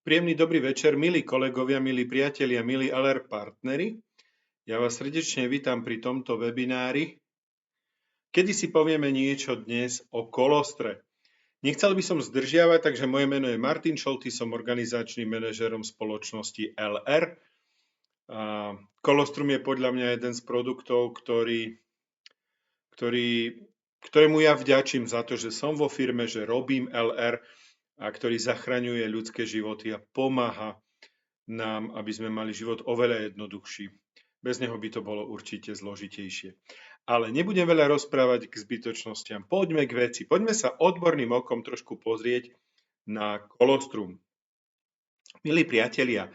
Príjemný dobrý večer, milí kolegovia, milí priatelia, milí LR partneri. Ja vás srdečne vítam pri tomto webinári, kedy si povieme niečo dnes o kolostre. Nechcel by som zdržiavať, takže moje meno je Martin Šolty, som organizačným manažerom spoločnosti LR. Kolostrum je podľa mňa jeden z produktov, ktorému ja vďačím za to, že som vo firme, že robím LR a ktorý zachraňuje ľudské životy a pomáha nám, aby sme mali život oveľa jednoduchší. Bez neho by to bolo určite zložitejšie. Ale nebudem veľa rozprávať k zbytočnostiam. Poďme k veci. Poďme sa odborným okom trošku pozrieť na kolostrum. Milí priatelia,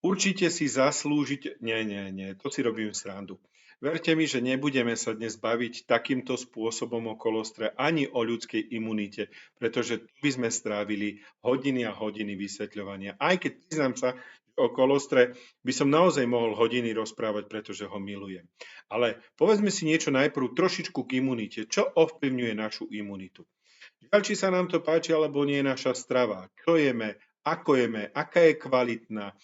určite si zaslúžiť... Nie, to si robím srandu. Verte mi, že nebudeme sa dnes baviť takýmto spôsobom o kolostre ani o ľudskej imunite, pretože tu by sme strávili hodiny a hodiny vysvetľovania. Aj keď priznám sa, o kolostre by som naozaj mohol hodiny rozprávať, pretože ho milujem. Ale povedzme si niečo najprv trošičku k imunite. Čo ovplyvňuje našu imunitu? Žiaľ, či sa nám to páči, alebo nie je naša strava. Čo jeme, ako jeme, aká je kvalitná,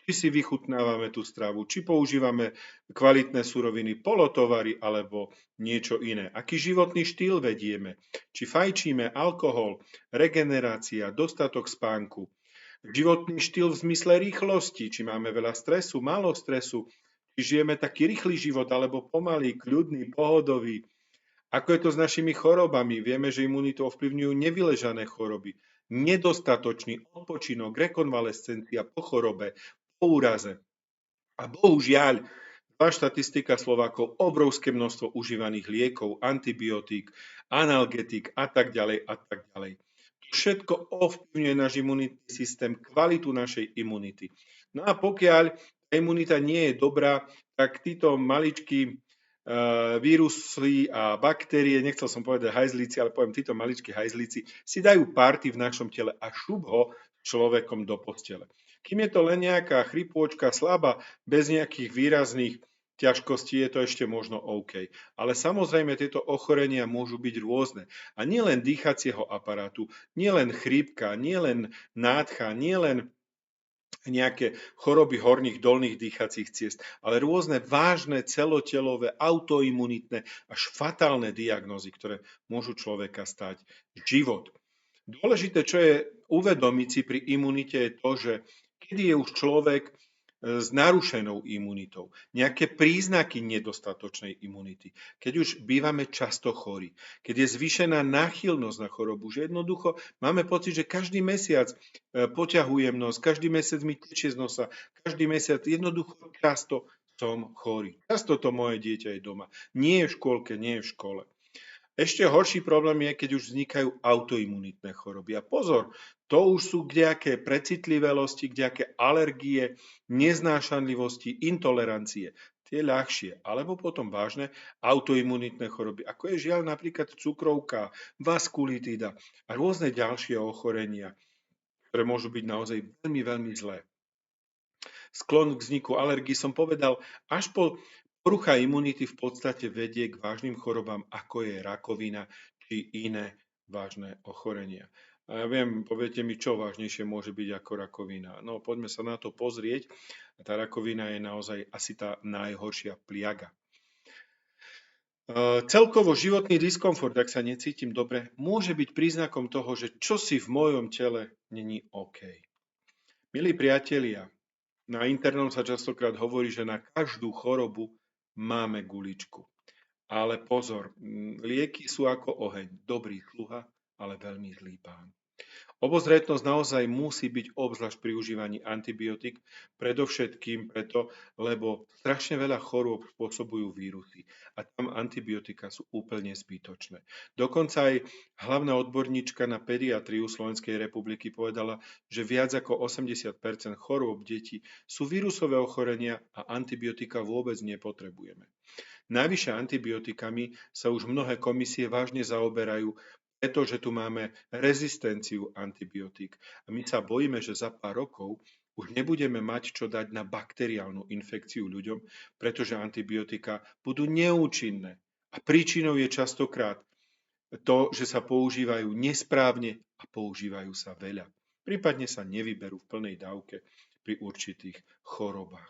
či si vychutnávame tú stravu, či používame kvalitné suroviny, polotovary alebo niečo iné. Aký životný štýl vedieme, či fajčíme, alkohol, regenerácia, dostatok spánku. Životný štýl v zmysle rýchlosti, či máme veľa stresu, málo stresu, či žijeme taký rýchly život, alebo pomalý, kľudný, pohodový. Ako je to s našimi chorobami? Vieme, že imunitu ovplyvňujú nevyležané choroby, nedostatočný odpočinok, rekonvalescencia po chorobe, po úraze. A bohužiaľ, štatistika Slovákov, obrovské množstvo užívaných liekov, antibiotík, analgetík a tak ďalej a tak ďalej. Všetko ovplyvňuje náš imunitný systém, kvalitu našej imunity. No a pokiaľ imunita nie je dobrá, tak títo maličkí vírusy a baktérie, nechcel som povedať hajzlíci, ale poviem títo maličkí hajzlíci, si dajú party v našom tele a šup ho človekom do postele. Kým je to len nejaká chrypôčka slabá, bez nejakých výrazných ťažkostí, je to ešte možno OK. Ale samozrejme tieto ochorenia môžu byť rôzne. A nielen dýchacieho aparátu, nielen chrípka, nielen nádcha, nielen nejaké choroby horných dolných dýchacích ciest, ale rôzne vážne celotelové, autoimunitné až fatálne diagnózy, ktoré môžu človeka stať život. Dôležité, čo je uvedomiť si pri imunite, je to, že kedy je už človek s narušenou imunitou, nejaké príznaky nedostatočnej imunity, keď už bývame často chorí, keď je zvýšená náchylnosť na chorobu, že jednoducho máme pocit, že každý mesiac poťahujem nos, každý mesiac mi tečie z nosa, každý mesiac jednoducho často som chorý. Často to moje dieťa je doma. Nie je v škôlke, nie je v škole. Ešte horší problém je, keď už vznikajú autoimunitné choroby. A pozor, to už sú kdejaké precitlivelosti, kdejaké alergie, neznášanlivosti, intolerancie. Tie ľahšie, alebo potom vážne autoimunitné choroby, ako je žiaľ napríklad cukrovka, vaskulitída a rôzne ďalšie ochorenia, ktoré môžu byť naozaj veľmi, veľmi zlé. Sklon k vzniku alergii som povedal, až po porucha imunity v podstate vedie k vážnym chorobám, ako je rakovina či iné vážne ochorenia. A ja viem, poviete mi, čo vážnejšie môže byť ako rakovina. No poďme sa na to pozrieť. Tá rakovina je naozaj asi tá najhoršia pliaga. Celkovo životný diskomfort, ak sa necítim dobre, môže byť príznakom toho, že čosi v mojom tele není OK. Milí priatelia, na internom sa častokrát hovorí, že na každú chorobu máme guličku. Ale pozor, lieky sú ako oheň. Dobrý sluha, ale veľmi zlý pán. Obozretnosť naozaj musí byť obzvlášť pri užívaní antibiotík, predovšetkým preto, lebo strašne veľa chorôb spôsobujú vírusy a tam antibiotika sú úplne zbytočné. Dokonca aj hlavná odborníčka na pediatriu Slovenskej republiky povedala, že viac ako 80% chorôb detí sú vírusové ochorenia a antibiotika vôbec nepotrebujeme. Navyše antibiotikami sa už mnohé komisie vážne zaoberajú, pretože tu máme rezistenciu antibiotík. A my sa bojíme, že za pár rokov už nebudeme mať čo dať na bakteriálnu infekciu ľuďom, pretože antibiotika budú neúčinné. A príčinou je častokrát to, že sa používajú nesprávne a používajú sa veľa. prípadne sa nevyberú v plnej dávke pri určitých chorobách.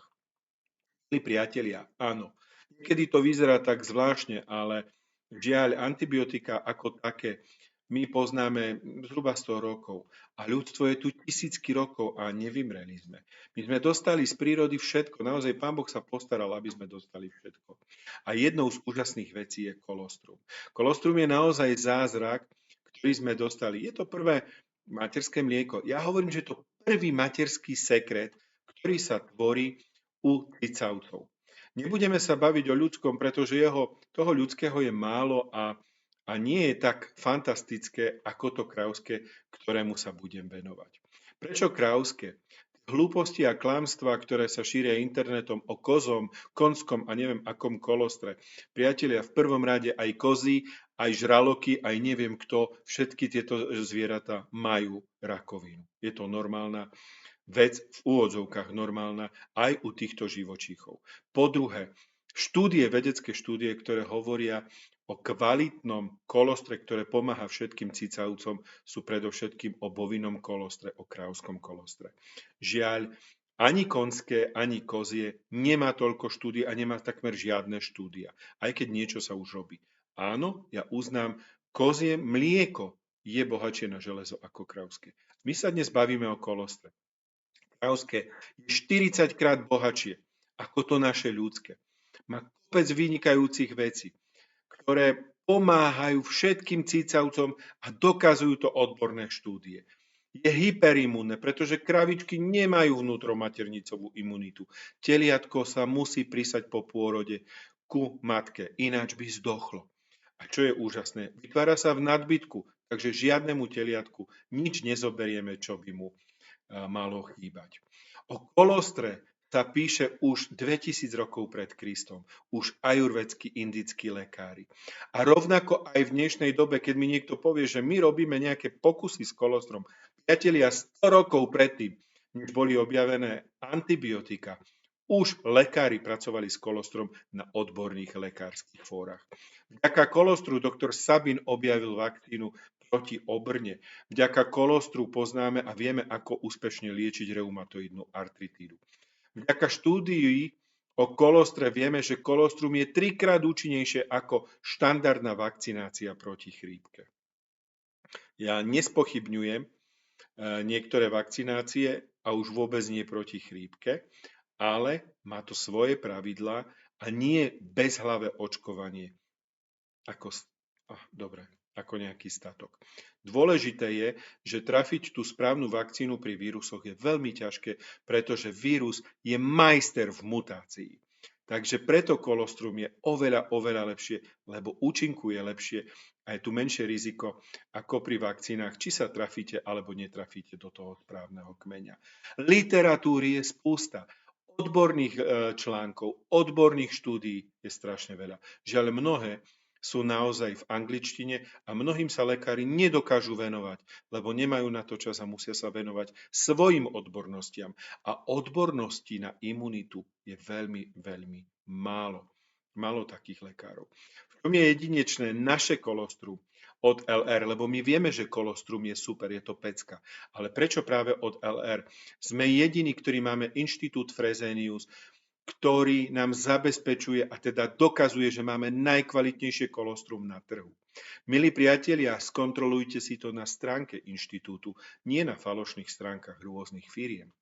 Milí priatelia, áno, niekedy to vyzerá tak zvláštne, ale žiaľ, antibiotika ako také my poznáme zhruba 100 rokov a ľudstvo je tu tisícky rokov a nevymreli sme. My sme dostali z prírody všetko, naozaj Pán Boh sa postaral, aby sme dostali všetko. A jednou z úžasných vecí je kolostrum. Kolostrum je naozaj zázrak, ktorý sme dostali. Je to prvé materské mlieko. Ja hovorím, že je to prvý materský sekret, ktorý sa tvorí u cicavcov. Nebudeme sa baviť o ľudskom, pretože toho ľudského je málo a nie je tak fantastické ako to krávské, ktorému sa budem venovať. Prečo krávské? Hlúposti a klamstvá, ktoré sa šíria internetom o kozom, konskom a neviem akom kolostre. Priatelia, v prvom rade aj kozy, aj žraloky, aj neviem kto, všetky tieto zvieratá majú rakovinu. Je to normálna vec, v úvodzovkách normálna, aj u týchto živočíchov. Po druhé, vedecké štúdie, ktoré hovoria o kvalitnom kolostre, ktoré pomáha všetkým cicavcom, sú predovšetkým o bovinom kolostre, o krávskom kolostre. Žiaľ, ani konské, ani kozie nemá toľko štúdií a nemá takmer žiadne štúdia, aj keď niečo sa už robí. Áno, ja uznám, kozie mlieko je bohatšie na železo ako krávske. My sa dnes bavíme o kolostre. Krávske je 40 krát bohatšie ako to naše ľudské. Má kopec vynikajúcich vecí, ktoré pomáhajú všetkým cicavcom a dokazujú to odborné štúdie. Je hyperimúnne, pretože kravičky nemajú vnútromaternicovú imunitu. Teliatko sa musí prisať po pôrode ku matke, ináč by zdochlo. A čo je úžasné, vytvára sa v nadbytku, takže žiadnemu teliatku nič nezoberieme, čo by mu malo chýbať. O kolostre sa píše už 2000 rokov pred Kristom, už ajurvédsky indickí lekári. A rovnako aj v dnešnej dobe, keď mi niekto povie, že my robíme nejaké pokusy s kolostrom, priatelia, 100 rokov predtým, než boli objavené antibiotika, už lekári pracovali s kolostrom na odborných lekárskych fórach. Vďaka kolostru doktor Sabin objavil vakcínu proti obrne. Vďaka kolostru poznáme a vieme, ako úspešne liečiť reumatoidnú artritídu. Vďaka štúdii o kolostre vieme, že kolostrum je 3-krát účinnejšie ako štandardná vakcinácia proti chrípke. Ja nespochybňujem niektoré vakcinácie a už vôbec nie proti chrípke, ale má to svoje pravidlá a nie bezhlavé očkovanie ako nejaký statok. Dôležité je, že trafiť tú správnu vakcínu pri vírusoch je veľmi ťažké, pretože vírus je majster v mutácii. Takže preto kolostrum je oveľa lepšie, lebo účinkuje lepšie a je tu menšie riziko ako pri vakcínach, či sa trafíte alebo netrafíte do toho správneho kmeňa. Literatúry je spústa. Odborných článkov, odborných štúdií je strašne veľa. Žiaľ, mnohé sú naozaj v angličtine a mnohým sa lekári nedokážu venovať, lebo nemajú na to čas a musia sa venovať svojim odbornostiam. A odborností na imunitu je veľmi málo. Málo takých lekárov. V čom je jedinečné naše kolostrum od LR, lebo my vieme, že kolostrum je super, je to pecka. Ale prečo práve od LR? Sme jediní, ktorí máme Inštitút Fresenius, ktorý nám zabezpečuje a teda dokazuje, že máme najkvalitnejšie kolostrum na trhu. Milí priatelia, skontrolujte si to na stránke inštitútu, nie na falošných stránkach rôznych firiem.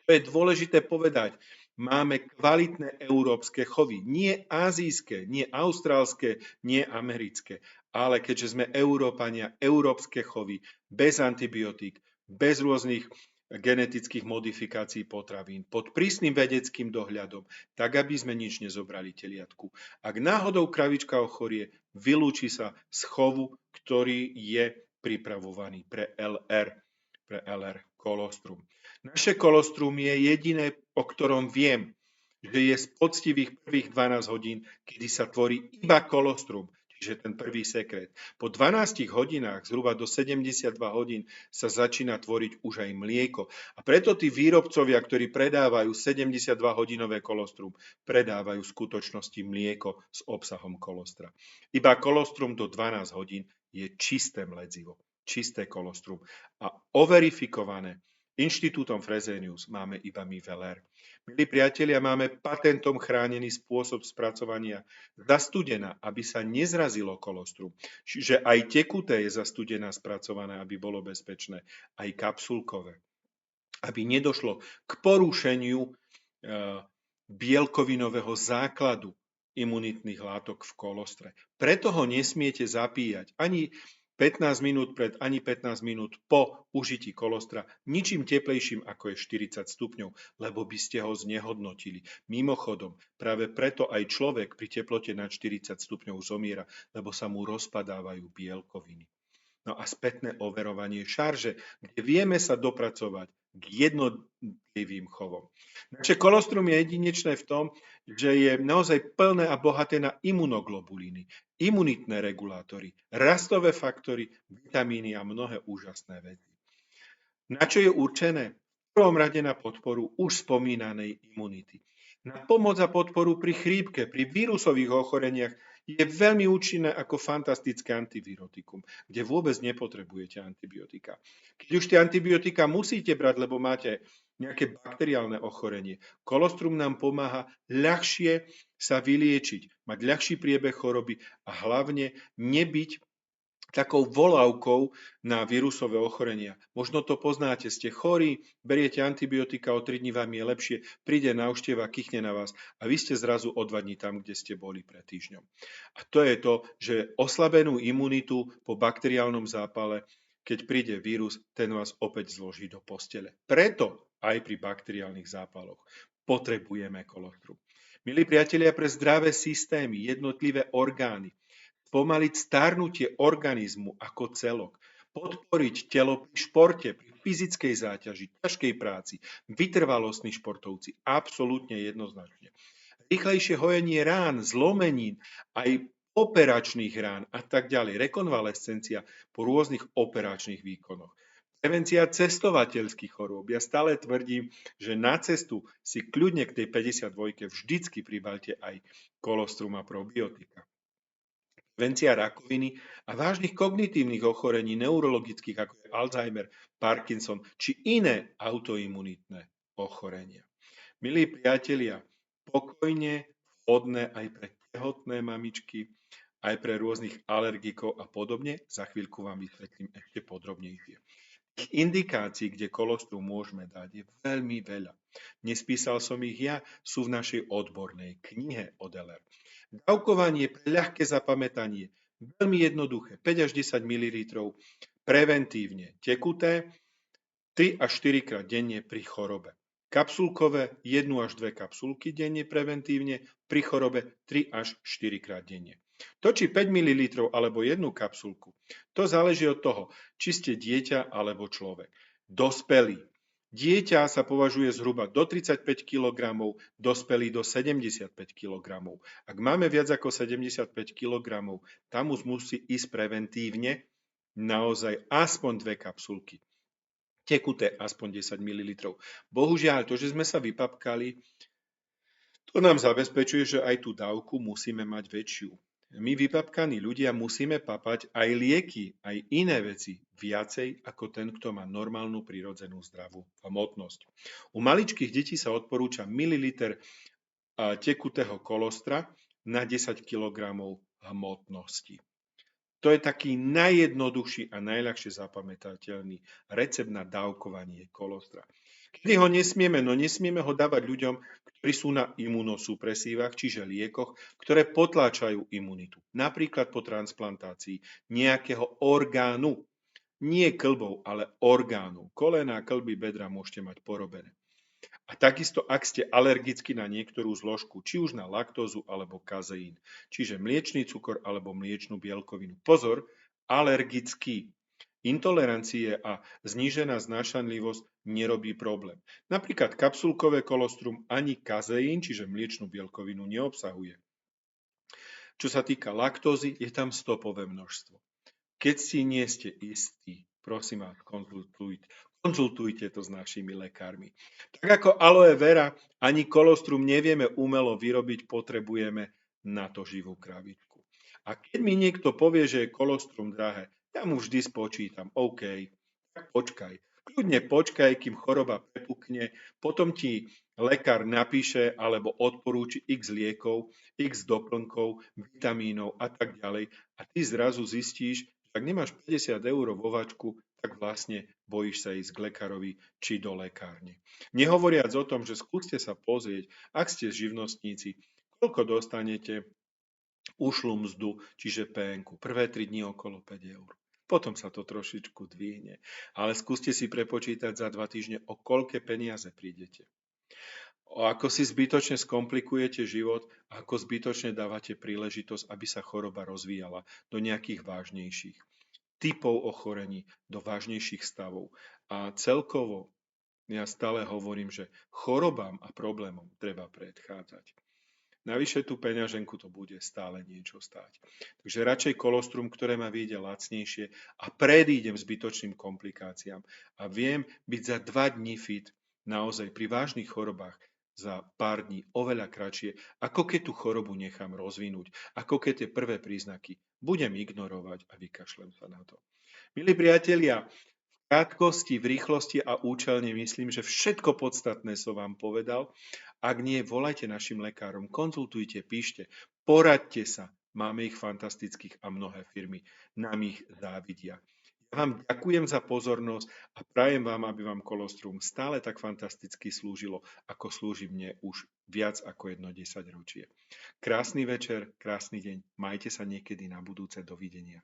Čo je dôležité povedať, máme kvalitné európske chovy, nie azijské, nie austrálske, nie americké, ale keďže sme Európania, európske chovy, bez antibiotík, bez rôznych genetických modifikácií potravín, pod prísnym vedeckým dohľadom, tak aby sme nič nezobrali teliatku. Ak náhodou kravička ochorie, vylúči sa z chovu, ktorý je pripravovaný pre LR kolostrum. Naše kolostrum je jediné, o ktorom viem, že je z poctivých prvých 12 hodín, kedy sa tvorí iba kolostrum, čiže ten prvý sekret. Po 12 hodinách, zhruba do 72 hodín, sa začína tvoriť už aj mlieko. A preto tí výrobcovia, ktorí predávajú 72-hodinové kolostrum, predávajú v skutočnosti mlieko s obsahom kolostra. Iba kolostrum do 12 hodín je čisté mledzivo. čisté kolostrum. A overifikované Inštitútom Fresenius máme iba my Veler. Milí priatelia, máme patentom chránený spôsob spracovania zastudená, aby sa nezrazilo kolostrum. Čiže aj tekuté je zastudená spracované, aby bolo bezpečné, aj kapsulkové. Aby nedošlo k porušeniu bielkovinového základu imunitných látok v kolostre. Preto ho nesmiete zapíjať ani 15 minút pred, ani 15 minút po užití kolostra ničím teplejším ako je 40 stupňov, lebo by ste ho znehodnotili. Mimochodom, práve preto aj človek pri teplote nad 40 stupňov zomiera, lebo sa mu rozpadávajú bielkoviny. No a spätné overovanie šarže, kde vieme sa dopracovať k jednotlivým chovom. Naše kolostrum je jedinečné v tom, že je naozaj plné a bohaté na imunoglobulíny, imunitné regulátory, rastové faktory, vitamíny a mnohé úžasné veci. Na čo je určené? V prvom rade na podporu už spomínanej imunity. Na pomoc a podporu pri chrípke, pri vírusových ochoreniach je veľmi účinné ako fantastické antivirotikum, kde vôbec nepotrebujete antibiotika. Keď už tie antibiotika musíte brať, lebo máte nejaké bakteriálne ochorenie, kolostrum nám pomáha ľahšie sa vyliečiť, mať ľahší priebeh choroby a hlavne nebyť takou volávkou na vírusové ochorenia. Možno to poznáte, ste chorí, beriete antibiotika, o 3 dní vám je lepšie, príde návšteva, kichne na vás a vy ste zrazu o 2 dní tam, kde ste boli pred týždňom. A to je to, že oslabenú imunitu po bakteriálnom zápale, keď príde vírus, ten vás opäť zloží do postele. Preto aj pri bakteriálnych zápaloch potrebujeme kolostrum. Milí priatelia, pre zdravé systémy, jednotlivé orgány, spomaliť starnutie organizmu ako celok, podporiť telo pri športe, pri fyzickej záťaži, ťažkej práci, vytrvalostní športovci, absolútne jednoznačne. Rýchlejšie hojenie rán, zlomenín, aj operačných rán a tak ďalej, rekonvalescencia po rôznych operačných výkonoch. Prevencia cestovateľských chorôb. Ja stále tvrdím, že na cestu si kľudne k tej 52 vždycky pribalte aj kolostrum a probiotika. Prevencia rakoviny a vážnych kognitívnych ochorení neurologických, ako je Alzheimer, Parkinson či iné autoimunitné ochorenia. Milí priatelia, pokojne vhodné aj pre tehotné mamičky, aj pre rôznych alergikov a podobne. Za chvíľku vám vysvetlím ešte podrobnejšie. Indikácií, kde kolostrum môžeme dať, je veľmi veľa. Nespísal som ich ja, sú v našej odbornej knihe od LR. Dávkovanie pre ľahké zapamätanie, veľmi jednoduché, 5 až 10 ml preventívne tekuté, 3 až 4 krát denne pri chorobe. Kapsulkové 1 až 2 kapsulky denne preventívne, pri chorobe 3 až 4 krát denne. To, či 5 ml alebo jednu kapsulku, to záleží od toho, či ste dieťa alebo človek. Dospelý. Dieťa sa považuje zhruba do 35 kg, dospelý do 75 kg. Ak máme viac ako 75 kg, tam už musí ísť preventívne naozaj aspoň 2 kapsulky. Tekuté aspoň 10 ml. Bohužiaľ, to, že sme sa vypapkali, to nám zabezpečuje, že aj tú dávku musíme mať väčšiu. My vypapkaní ľudia musíme papať aj lieky, aj iné veci viacej ako ten, kto má normálnu prirodzenú zdravú hmotnosť. U maličkých detí sa odporúča mililiter tekutého kolostra na 10 kg hmotnosti. To je taký najjednoduchší a najľahšie zapamätateľný recept na dávkovanie kolostra. Kedy ho nesmieme? No nesmieme ho dávať ľuďom, ktorí sú na imunosupresívach, čiže liekoch, ktoré potláčajú imunitu. Napríklad po transplantácii nejakého orgánu. Nie kĺbov, ale orgánu. Kolená, kĺby, bedra môžete mať porobené. A takisto, ak ste alergickí na niektorú zložku, či už na laktózu alebo kazeín, čiže mliečny cukor alebo mliečnú bielkovinu. Pozor, alergický. Intolerancie a znížená znášanlivosť nerobí problém. Napríklad kapsulkové kolostrum ani kazeín, čiže mliečnú bielkovinu, neobsahuje. Čo sa týka laktózy, je tam stopové množstvo. Keď si nie ste istí, prosím vás, konzultujte to s našimi lekármi. Tak ako aloe vera, ani kolostrum nevieme umelo vyrobiť, potrebujeme na to živú kravičku. A keď mi niekto povie, že je kolostrum drahé, Ja mu vždy spočítam, OK, tak počkaj. Kľudne počkaj, kým choroba prepukne, potom ti lekár napíše alebo odporúči x liekov, x doplnkov, vitamínov a tak ďalej. A ty zrazu zistíš, že ak nemáš 50 eur vo vačku, tak vlastne bojíš sa ísť k lekárovi či do lekárne. Nehovoriac o tom, že skúste sa pozrieť, ak ste živnostníci, koľko dostanete ušlú mzdu, čiže PN-ku. Prvé 3 dni okolo 5 eur. Potom sa to trošičku dvihne. Ale skúste si prepočítať za 2 týždne, o koľké peniaze prídete. O ako si zbytočne skomplikujete život, ako zbytočne dávate príležitosť, aby sa choroba rozvíjala do nejakých vážnejších typov ochorení, do vážnejších stavov. A celkovo ja stále hovorím, že chorobám a problémom treba predchádzať. Navyše tú peňaženku to bude stále niečo stáť. Takže radšej kolostrum, ktoré ma vyjde lacnejšie a predídem zbytočným komplikáciám. A viem byť za 2 dní fit, naozaj pri vážnych chorobách za pár dní oveľa kratšie, ako keď tú chorobu nechám rozvinúť, ako keď tie prvé príznaky budem ignorovať a vykašlem sa na to. Milí priatelia, v krátkosti, v rýchlosti a účelne myslím, že všetko podstatné som vám povedal. Ak nie, volajte našim lekárom, konzultujte, píšte, poradte sa. Máme ich fantastických a mnohé firmy nám ich závidia. Ja vám ďakujem za pozornosť a prajem vám, aby vám kolostrum stále tak fantasticky slúžilo, ako slúži mne už viac ako 10 ročie. Krásny večer, krásny deň, majte sa niekedy na budúce, dovidenia.